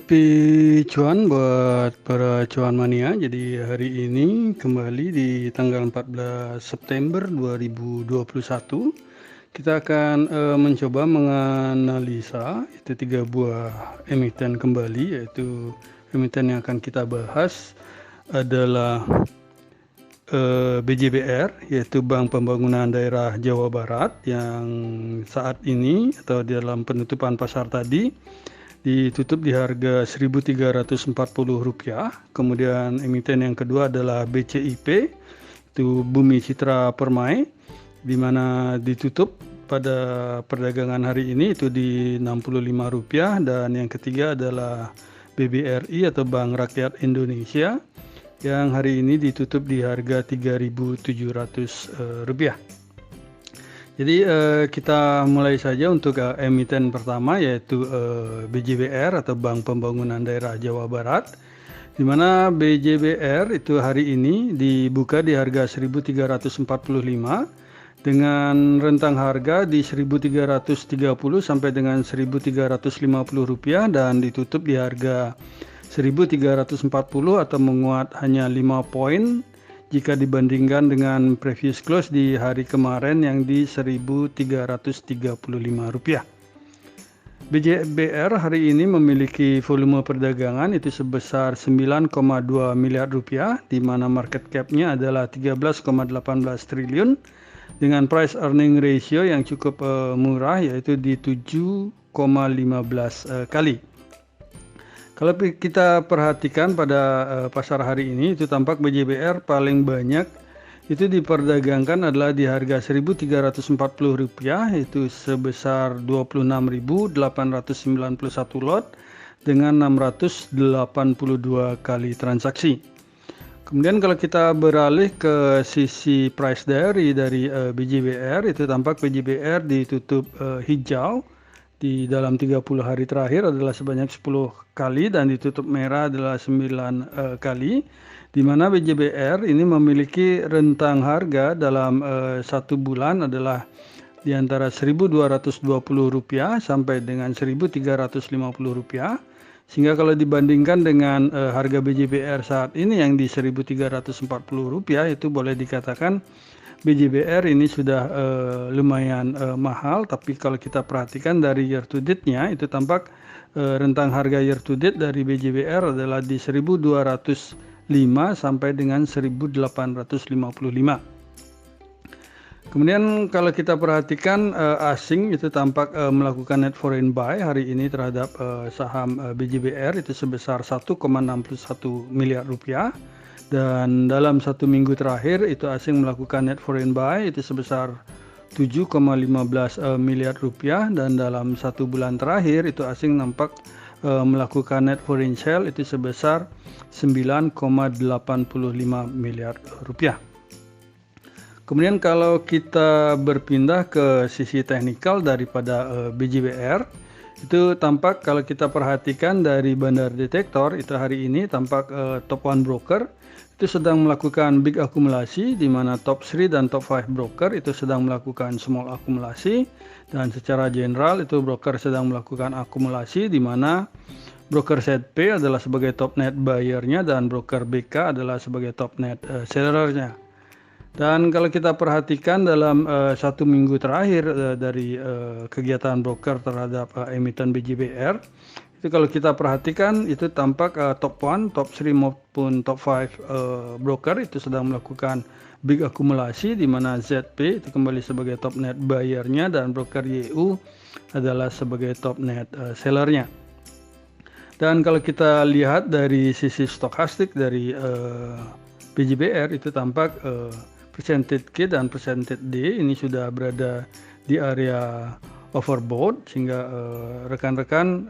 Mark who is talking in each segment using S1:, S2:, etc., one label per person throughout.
S1: Happy cuan buat para cuan mania. Jadi hari ini kembali di tanggal 14 September 2021 kita akan mencoba menganalisa itu 3 buah emiten kembali, yaitu emiten yang akan kita bahas adalah BJBR, yaitu Bank Pembangunan Daerah Jawa Barat, yang saat ini atau dalam penutupan pasar tadi ditutup di harga Rp1.340. Kemudian emiten yang kedua adalah BCIP, itu Bumi Citra Permai, di mana ditutup pada perdagangan hari ini itu di Rp65, dan yang ketiga adalah BBRI atau Bank Rakyat Indonesia yang hari ini ditutup di harga Rp3.700. Jadi kita mulai saja untuk emiten pertama, yaitu BJBR atau Bank Pembangunan Daerah Jawa Barat, di mana BJBR itu hari ini dibuka di harga Rp1.345 dengan rentang harga di Rp1.330 sampai dengan Rp1.350 dan ditutup di harga Rp1.340 atau menguat hanya 5 poin jika dibandingkan dengan previous close di hari kemarin yang di Rp1.335. BJBR hari ini memiliki volume perdagangan itu sebesar Rp9,2 miliar, di mana market cap-nya adalah 13,18 triliun dengan price earning ratio yang cukup murah, yaitu di 7,15 kali. Kalau kita perhatikan pada pasar hari ini, itu tampak BJBR paling banyak itu diperdagangkan adalah di harga Rp1.340, itu sebesar 26.891 lot dengan 682 kali transaksi. Kemudian kalau kita beralih ke sisi price dari BJBR, itu tampak BJBR ditutup hijau di dalam 30 hari terakhir adalah sebanyak 10 kali dan ditutup merah adalah 9 kali, di mana BJBR ini memiliki rentang harga dalam satu bulan adalah di antara Rp1.220 sampai dengan Rp1.350, sehingga kalau dibandingkan dengan harga BJBR saat ini yang di Rp1.340, itu boleh dikatakan BJBR ini sudah lumayan mahal. Tapi kalau kita perhatikan dari year to date-nya, itu tampak rentang harga year to date dari BJBR adalah di Rp1.205 sampai dengan Rp1.855. Kemudian kalau kita perhatikan asing itu tampak melakukan net foreign buy hari ini terhadap saham BJBR itu sebesar Rp1,61 miliar. Dan dalam satu minggu terakhir itu asing melakukan net foreign buy itu sebesar Rp7,15 miliar, dan dalam satu bulan terakhir itu asing nampak melakukan net foreign sell itu sebesar Rp9,85 miliar. Kemudian kalau kita berpindah ke sisi teknikal daripada BJBR, itu tampak kalau kita perhatikan dari Bandar Detektor itu hari ini tampak top 1 broker itu sedang melakukan big akumulasi, di mana top 3 dan top 5 broker itu sedang melakukan small akumulasi, dan secara general itu broker sedang melakukan akumulasi, di mana broker ZP adalah sebagai top net buyer-nya dan broker BK adalah sebagai top net seller-nya. Dan kalau kita perhatikan dalam satu minggu terakhir dari kegiatan broker terhadap emiten BJBR, itu kalau kita perhatikan itu tampak top 1, top 3 maupun top 5 broker itu sedang melakukan big akumulasi, di mana ZP itu kembali sebagai top net buyer-nya dan broker YU adalah sebagai top net seller-nya. Dan kalau kita lihat dari sisi stokastik dari BJBR itu tampak percentage K dan percentage D ini sudah berada di area overbought, sehingga rekan-rekan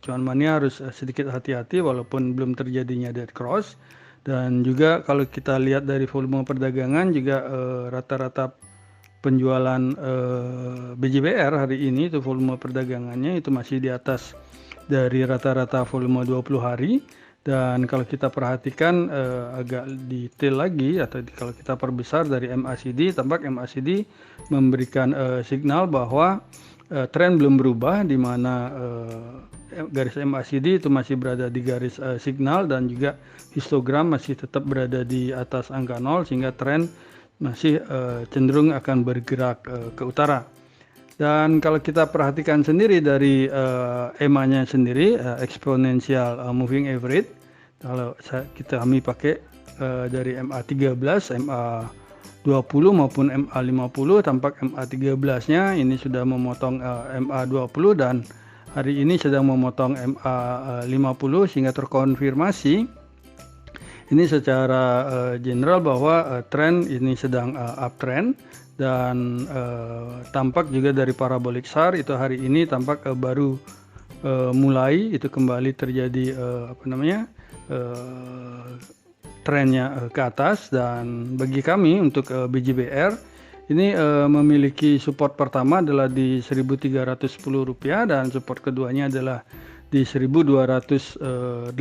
S1: cuan mania harus sedikit hati-hati walaupun belum terjadinya dead cross. Dan juga kalau kita lihat dari volume perdagangan juga rata-rata penjualan BJBR hari ini itu volume perdagangannya itu masih di atas dari rata-rata volume 20 hari. Dan kalau kita perhatikan agak detail lagi, atau kalau kita perbesar dari MACD, tampak MACD memberikan signal bahwa tren belum berubah, di mana garis MACD itu masih berada di garis signal, dan juga histogram masih tetap berada di atas angka 0, sehingga tren masih cenderung akan bergerak ke utara. Dan kalau kita perhatikan sendiri dari EMA-nya sendiri, exponential moving average, kalau kami pakai dari MA13, MA20 maupun MA50, tampak MA13-nya ini sudah memotong MA20 dan hari ini sedang memotong MA50, sehingga terkonfirmasi ini secara general bahwa tren ini sedang uptrend. Dan tampak juga dari parabolic SAR itu hari ini tampak baru mulai itu kembali terjadi trennya ke atas. Dan bagi kami untuk BJBR ini memiliki support pertama adalah di Rp1.310 dan support keduanya adalah di Rp1.280,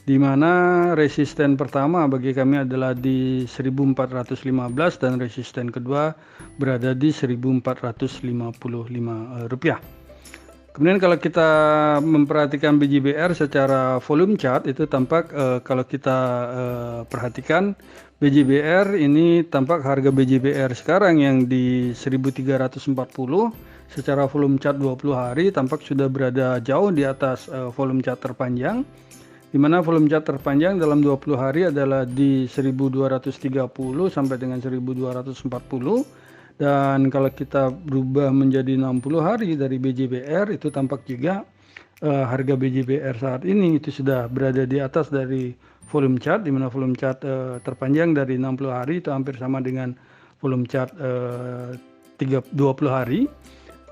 S1: di mana resisten pertama bagi kami adalah di 1415 dan resisten kedua berada di Rp1.455. Kemudian kalau kita memperhatikan BJBR secara volume chart, itu tampak kalau kita perhatikan BJBR ini tampak harga BJBR sekarang yang di 1340 secara volume chart 20 hari tampak sudah berada jauh di atas volume chart terpanjang, di mana volume chart terpanjang dalam 20 hari adalah di 1230 sampai dengan 1240. Dan kalau kita berubah menjadi 60 hari dari BJBR, itu tampak juga harga BJBR saat ini itu sudah berada di atas dari volume chart, di mana volume chart terpanjang dari 60 hari itu hampir sama dengan volume chart 20 hari.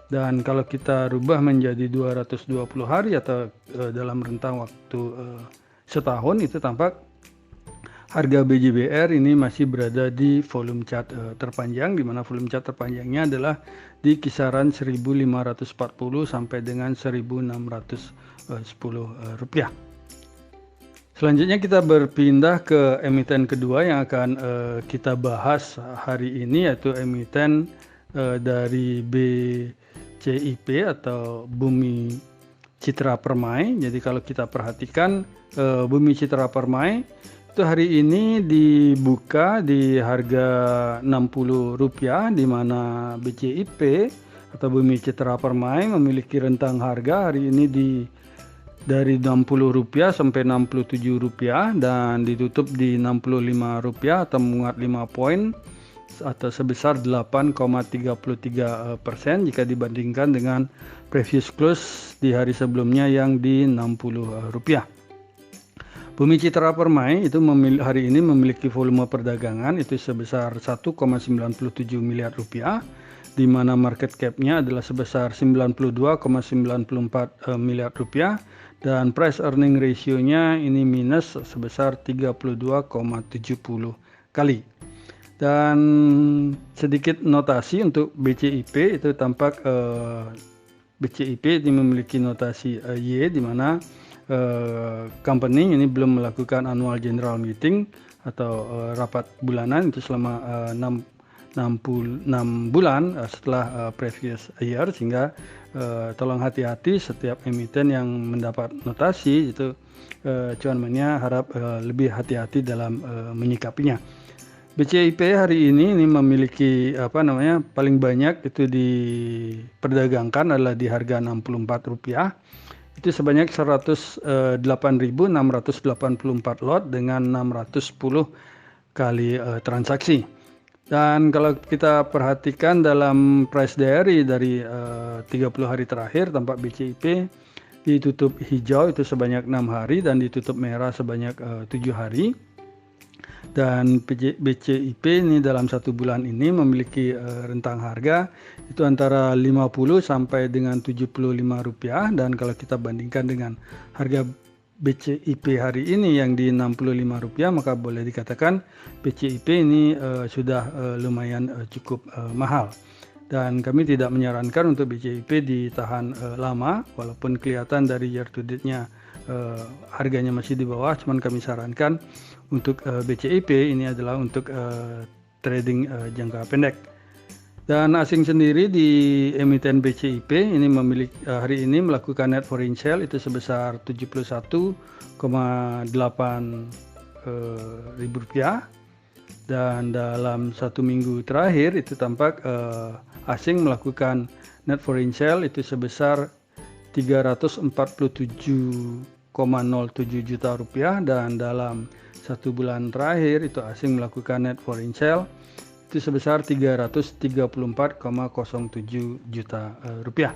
S1: Dan kalau kita rubah menjadi 220 hari atau dalam rentang waktu setahun, itu tampak harga BJBR ini masih berada di volume chart terpanjang, di mana volume chart terpanjangnya adalah di kisaran 1540 sampai dengan 1610 rupiah. Selanjutnya kita berpindah ke emiten kedua yang akan kita bahas hari ini, yaitu emiten dari BCIP atau Bumi Citra Permai. Jadi kalau kita perhatikan Bumi Citra Permai itu hari ini dibuka di harga Rp60, di mana BCIP atau Bumi Citra Permai memiliki rentang harga hari ini dari Rp60 sampai Rp67 dan ditutup di Rp65 atau menguat 5 poin atau sebesar 8,33% jika dibandingkan dengan previous close di hari sebelumnya yang di Rp60. Bumi Citra Permai itu hari ini memiliki volume perdagangan itu sebesar 1,97 miliar rupiah, di mana market cap-nya adalah sebesar 92,94 miliar rupiah, dan price earning ratio-nya ini minus sebesar 32,70 kali. Dan sedikit notasi untuk BCIP, itu tampak BCIP ini memiliki notasi Y, di mana company ini belum melakukan annual general meeting atau rapat bulanan itu selama 6 bulan setelah previous year, sehingga tolong hati-hati setiap emiten yang mendapat notasi itu cuannya harap lebih hati-hati dalam menyikapinya. BCIP hari ini memiliki paling banyak itu diperdagangkan adalah di harga Rp64, itu sebanyak 108.684 lot dengan 610 kali transaksi. Dan kalau kita perhatikan dalam price diary dari 30 hari terakhir, tampak BCIP ditutup hijau itu sebanyak 6 hari dan ditutup merah sebanyak 7 hari. Dan BCIP ini dalam 1 bulan ini memiliki rentang harga itu antara 50 sampai dengan Rp75, dan kalau kita bandingkan dengan harga BCIP hari ini yang di Rp65, maka boleh dikatakan BCIP ini sudah lumayan cukup mahal. Dan kami tidak menyarankan untuk BCIP ditahan lama, walaupun kelihatan dari year to date-nya harganya masih di bawah, cuman kami sarankan untuk BCIP ini adalah untuk trading jangka pendek. Dan asing sendiri di emiten BCIP ini hari ini melakukan net foreign sale itu sebesar 71,8 ribu rupiah, dan dalam 1 minggu terakhir itu tampak asing melakukan net foreign sale itu sebesar 347,07 juta rupiah, dan dalam 1 bulan terakhir itu asing melakukan net foreign sale itu sebesar 334,07 juta rupiah.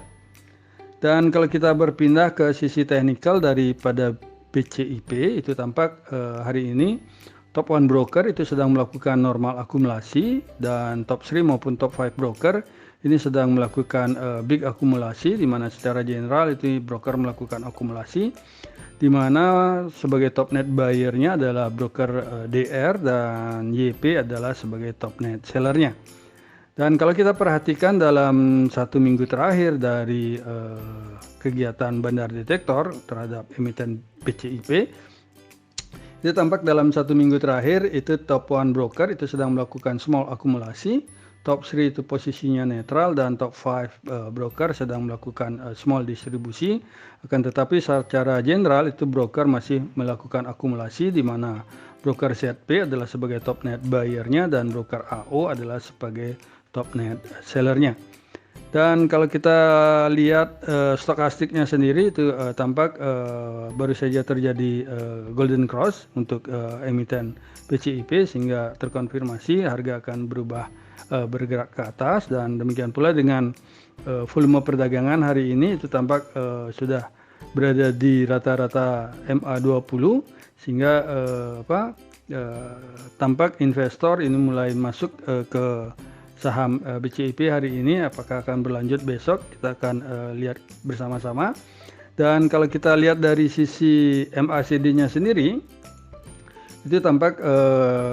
S1: Dan kalau kita berpindah ke sisi teknikal daripada BCIP itu tampak hari ini top 1 broker itu sedang melakukan normal akumulasi, dan top 3 maupun top 5 broker ini sedang melakukan big akumulasi, di mana secara general itu broker melakukan akumulasi, di mana sebagai top net buyer-nya adalah broker DR dan YP adalah sebagai top net sellernya. Dan kalau kita perhatikan dalam 1 minggu terakhir dari kegiatan Bandar Detektor terhadap emiten BCIP, itu tampak dalam 1 minggu terakhir itu top 1 broker itu sedang melakukan small akumulasi, top 3 itu posisinya netral, dan top 5 broker sedang melakukan small distribusi. Akan tetapi secara general itu broker masih melakukan akumulasi, di mana broker ZP adalah sebagai top net buyer-nya dan broker AO adalah sebagai top net sellernya. Dan kalau kita lihat stokastiknya sendiri itu tampak baru saja terjadi golden cross untuk emiten BCIP, sehingga terkonfirmasi harga akan bergerak ke atas. Dan demikian pula dengan volume perdagangan hari ini itu tampak sudah berada di rata-rata MA20, sehingga tampak investor ini mulai masuk ke saham BCIP hari ini. Apakah akan berlanjut besok, kita akan lihat bersama-sama. Dan kalau kita lihat dari sisi MACD-nya sendiri, itu tampak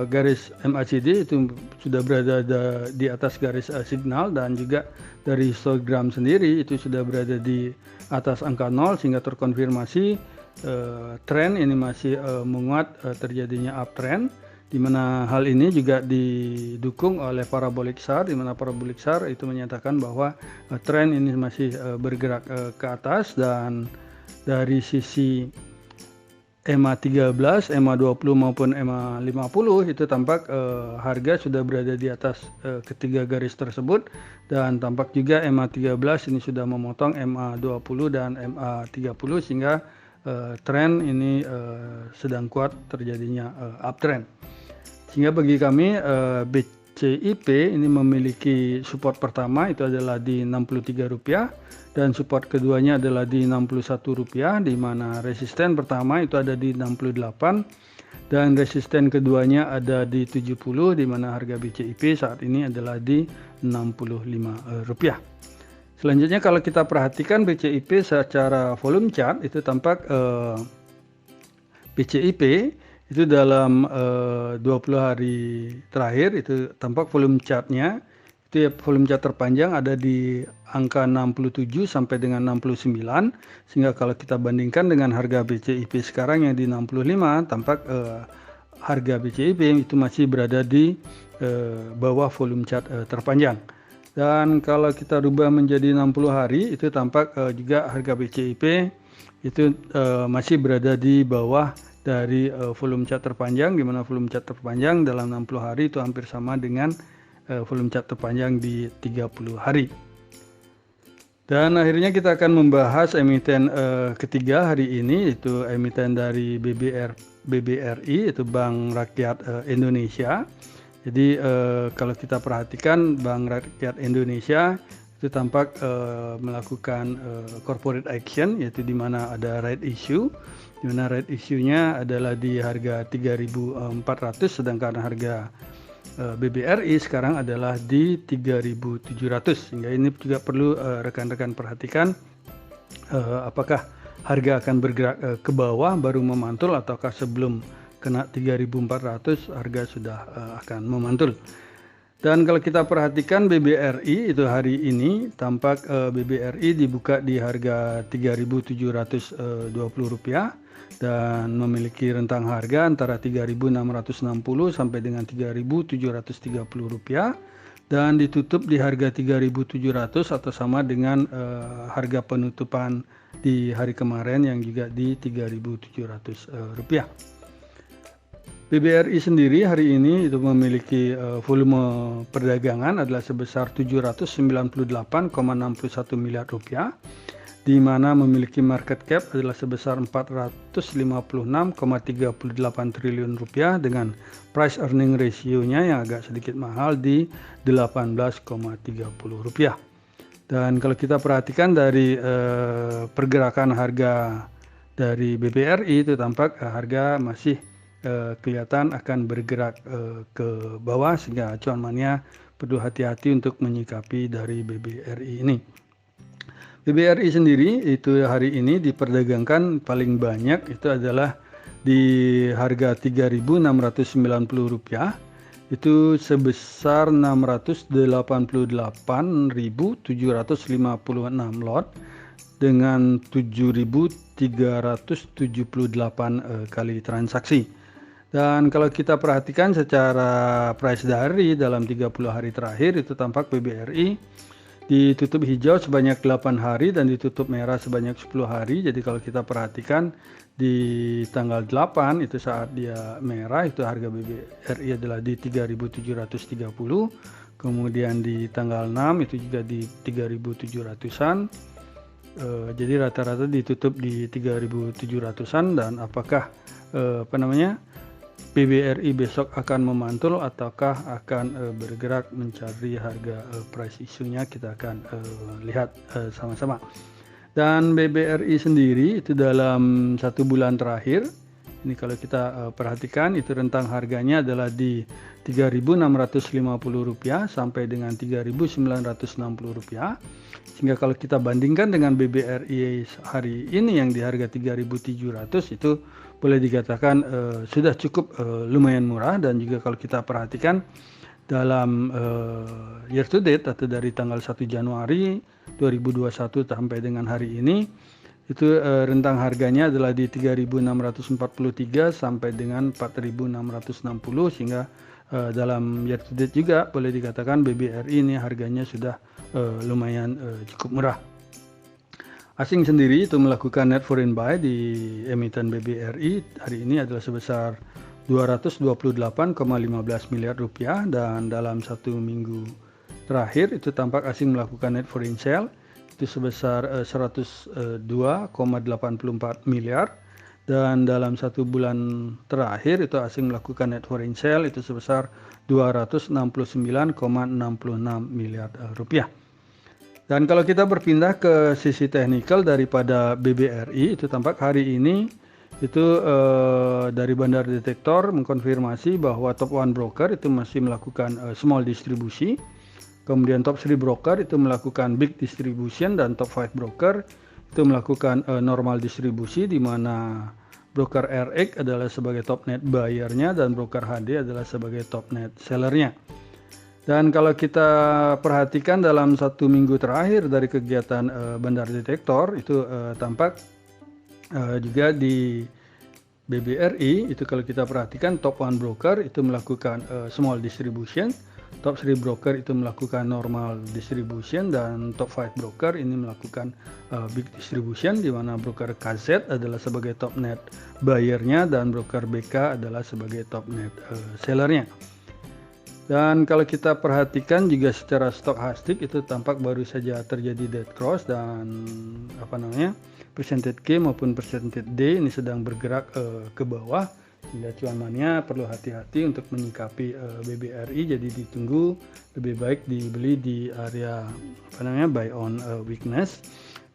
S1: garis MACD itu sudah berada di atas garis signal, dan juga dari histogram sendiri itu sudah berada di atas angka 0, sehingga terkonfirmasi tren ini masih menguat, terjadinya uptrend, di mana hal ini juga didukung oleh parabolic SAR, di mana parabolic SAR itu menyatakan bahwa tren ini masih bergerak ke atas. Dan dari sisi EMA 13, EMA 20 maupun EMA 50 itu tampak harga sudah berada di atas ketiga garis tersebut, dan tampak juga EMA 13 ini sudah memotong EMA 20 dan EMA 30, sehingga tren ini sedang kuat terjadinya uptrend. Sehingga bagi kami BCIP ini memiliki support pertama itu adalah di Rp63, dan support keduanya adalah di Rp61, di mana resisten pertama itu ada di 68, dan resisten keduanya ada di 70, di mana harga BCIP saat ini adalah di Rp65. Selanjutnya kalau kita perhatikan BCIP secara volume chart itu tampak BCIP itu dalam 20 hari terakhir itu tampak volume chartnya itu ya, volume chart terpanjang ada di angka 67 sampai dengan 69, sehingga kalau kita bandingkan dengan harga BCIP sekarang yang di 65, tampak harga BCIP itu masih berada di bawah volume chart terpanjang. Dan kalau kita rubah menjadi 60 hari itu tampak juga harga BCIP itu masih berada di bawah dari volume chart terpanjang, di mana volume chart terpanjang dalam 60 hari itu hampir sama dengan volume chart terpanjang di 30 hari. Dan akhirnya kita akan membahas emiten ketiga hari ini, yaitu emiten dari BBRI, itu Bank Rakyat Indonesia. Jadi kalau kita perhatikan Bank Rakyat Indonesia itu tampak melakukan corporate action, yaitu di mana ada right issue, di mana right issue-nya adalah di harga 3.400, sedangkan harga BBRI sekarang adalah di 3.700, sehingga ini juga perlu rekan-rekan perhatikan apakah harga akan bergerak ke bawah baru memantul, ataukah sebelum kena 3.400 harga sudah akan memantul. Dan kalau kita perhatikan BBRI itu hari ini tampak BBRI dibuka di harga Rp3.720, dan memiliki rentang harga antara Rp3.660 sampai dengan Rp3.730 dan ditutup di harga 3.700 atau sama dengan harga penutupan di hari kemarin yang juga di Rp3.700. BBRI sendiri hari ini itu memiliki volume perdagangan adalah sebesar Rp798,61 miliar, di mana memiliki market cap adalah sebesar Rp456,38 triliun dengan price earning ratio-nya yang agak sedikit mahal di Rp18,30. Dan kalau kita perhatikan dari pergerakan harga dari BBRI itu tampak harga masih kelihatan akan bergerak ke bawah, sehingga acuan mania perlu hati-hati untuk menyikapi dari BBRI ini. BBRI sendiri itu hari ini diperdagangkan paling banyak itu adalah di harga Rp3.690, itu sebesar 688.756 lot dengan 7.378 kali transaksi. Dan kalau kita perhatikan secara price dari dalam 30 hari terakhir itu tampak BBRI ditutup hijau sebanyak 8 hari dan ditutup merah sebanyak 10 hari. Jadi kalau kita perhatikan di tanggal 8 itu saat dia merah itu harga BBRI adalah di 3.730. Kemudian di tanggal 6 itu juga di 3.700-an. Jadi rata-rata ditutup di 3.700-an. Dan apakah BBRI besok akan memantul ataukah akan bergerak mencari harga price isunya, kita akan lihat sama-sama. Dan BBRI sendiri itu dalam 1 bulan terakhir, ini kalau kita perhatikan itu rentang harganya adalah di Rp3.650 sampai dengan Rp3.960. Sehingga kalau kita bandingkan dengan BBRI hari ini yang di harga 3.700 itu boleh dikatakan sudah cukup lumayan murah. Dan juga kalau kita perhatikan dalam year to date atau dari tanggal 1 Januari 2021 sampai dengan hari ini itu rentang harganya adalah di 3.643 sampai dengan 4.660, sehingga dalam year to date juga boleh dikatakan BBRI ini harganya sudah lumayan cukup murah. Asing sendiri itu melakukan net foreign buy di emiten BBRI hari ini adalah sebesar Rp228,15 miliar, dan dalam 1 minggu terakhir itu tampak asing melakukan net foreign sale itu sebesar 102,84 miliar, dan dalam 1 bulan terakhir itu asing melakukan net foreign sale itu sebesar Rp269,66 miliar. Dan kalau kita berpindah ke sisi teknikal daripada BBRI itu tampak hari ini itu dari Bandar Detektor mengkonfirmasi bahwa top 1 broker itu masih melakukan small distribusi, kemudian top 3 broker itu melakukan big distribution, dan top 5 broker itu melakukan normal distribusi, di mana broker RX adalah sebagai top net buyernya dan broker HD adalah sebagai top net sellernya. Dan kalau kita perhatikan dalam 1 minggu terakhir dari kegiatan Bandar Detektor itu tampak juga di BBRI itu kalau kita perhatikan top 1 broker itu melakukan small distribution, top 3 broker itu melakukan normal distribution, dan top 5 broker ini melakukan big distribution, di mana broker KZ adalah sebagai top net buyernya dan broker BK adalah sebagai top net sellernya. Dan kalau kita perhatikan juga secara stochastik itu tampak baru saja terjadi dead cross, dan percentage K maupun percentage D ini sedang bergerak ke bawah, sehingga cuan mania perlu hati-hati untuk menyikapi BBRI. Jadi ditunggu, lebih baik dibeli di area buy on weakness.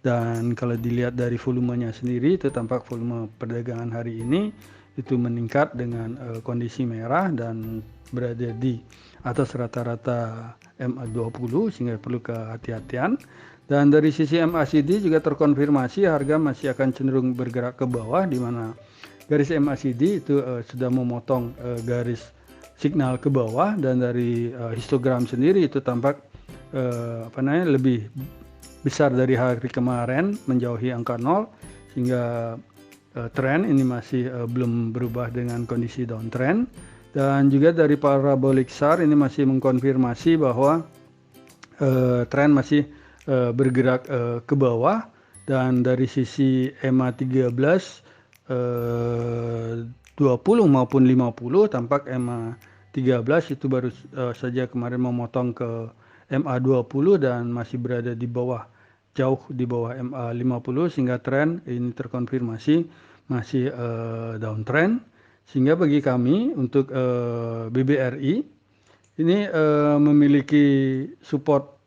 S1: Dan kalau dilihat dari volumenya sendiri itu tampak volume perdagangan hari ini itu meningkat dengan kondisi merah dan berada di atas rata-rata MA20, sehingga perlu kehati-hatian. Dan dari sisi MACD juga terkonfirmasi harga masih akan cenderung bergerak ke bawah, di mana garis MACD itu sudah memotong garis signal ke bawah, dan dari histogram sendiri itu tampak lebih besar dari hari kemarin, menjauhi angka 0, sehingga tren ini masih belum berubah dengan kondisi downtrend, dan juga dari parabolic SAR ini masih mengkonfirmasi bahwa tren masih bergerak ke bawah, dan dari sisi EMA 13 20 maupun 50 tampak EMA 13 itu baru saja kemarin memotong ke MA 20 dan masih berada di bawah, jauh di bawah MA 50, sehingga tren ini terkonfirmasi masih downtrend. Sehingga bagi kami untuk BBRI ini memiliki support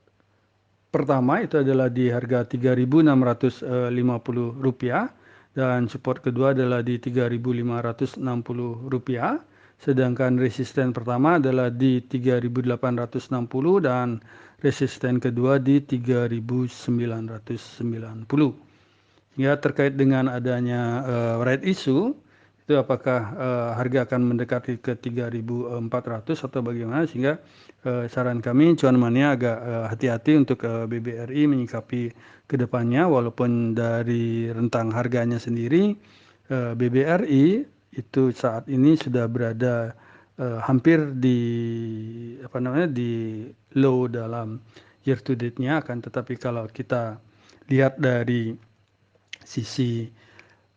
S1: pertama itu adalah di harga Rp3.650 dan support kedua adalah di Rp3.560, sedangkan resisten pertama adalah di 3.860 dan resisten kedua di 3.990. Ya, terkait dengan adanya right issue itu apakah harga akan mendekati ke 3.400 atau bagaimana, sehingga saran kami cuan mania agak hati-hati untuk BBRI menyikapi kedepannya, walaupun dari rentang harganya sendiri BBRI itu saat ini sudah berada hampir di di low dalam year to date-nya, akan tetapi kalau kita lihat dari sisi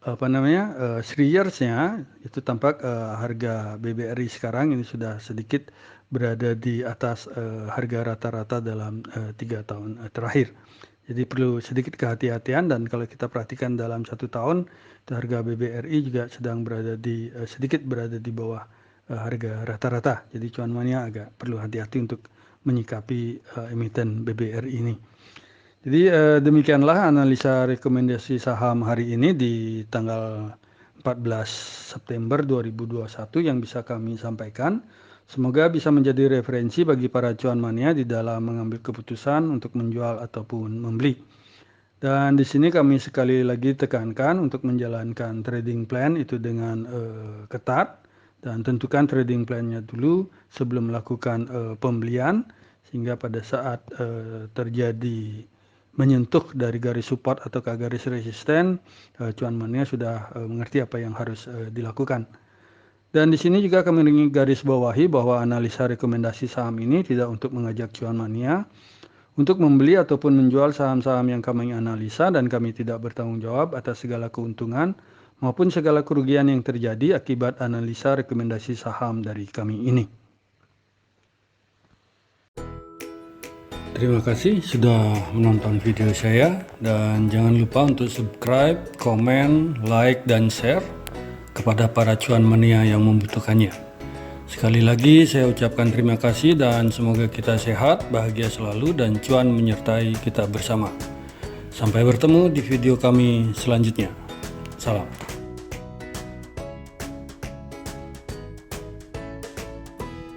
S1: 3 years-nya itu tampak harga BBRI sekarang ini sudah sedikit berada di atas harga rata-rata dalam 3 tahun terakhir. Jadi perlu sedikit kehati-hatian, dan kalau kita perhatikan dalam 1 tahun itu harga BBRI juga sedang berada di sedikit berada di bawah harga rata-rata. Jadi cuan mania agak perlu hati-hati untuk menyikapi emiten BBRI ini. Jadi demikianlah analisa rekomendasi saham hari ini di tanggal 14 September 2021 yang bisa kami sampaikan. Semoga bisa menjadi referensi bagi para cuan mania di dalam mengambil keputusan untuk menjual ataupun membeli. Dan di sini kami sekali lagi tekankan untuk menjalankan trading plan itu dengan ketat, dan tentukan trading plan-nya dulu sebelum melakukan pembelian, sehingga pada saat terjadi menyentuh dari garis support atau ke garis resisten, cuan mania sudah mengerti apa yang harus dilakukan. Dan di sini juga kami ingin garis bawahi bahwa analisa rekomendasi saham ini tidak untuk mengajak cuan mania untuk membeli ataupun menjual saham-saham yang kami analisa, dan kami tidak bertanggung jawab atas segala keuntungan maupun segala kerugian yang terjadi akibat analisa rekomendasi saham dari kami ini. Terima kasih sudah menonton video saya, dan jangan lupa untuk subscribe, komen, like, dan share kepada para cuan mania yang membutuhkannya. Sekali lagi saya ucapkan terima kasih, dan semoga kita sehat, bahagia selalu, dan cuan menyertai kita bersama. Sampai bertemu di video kami selanjutnya. Salam.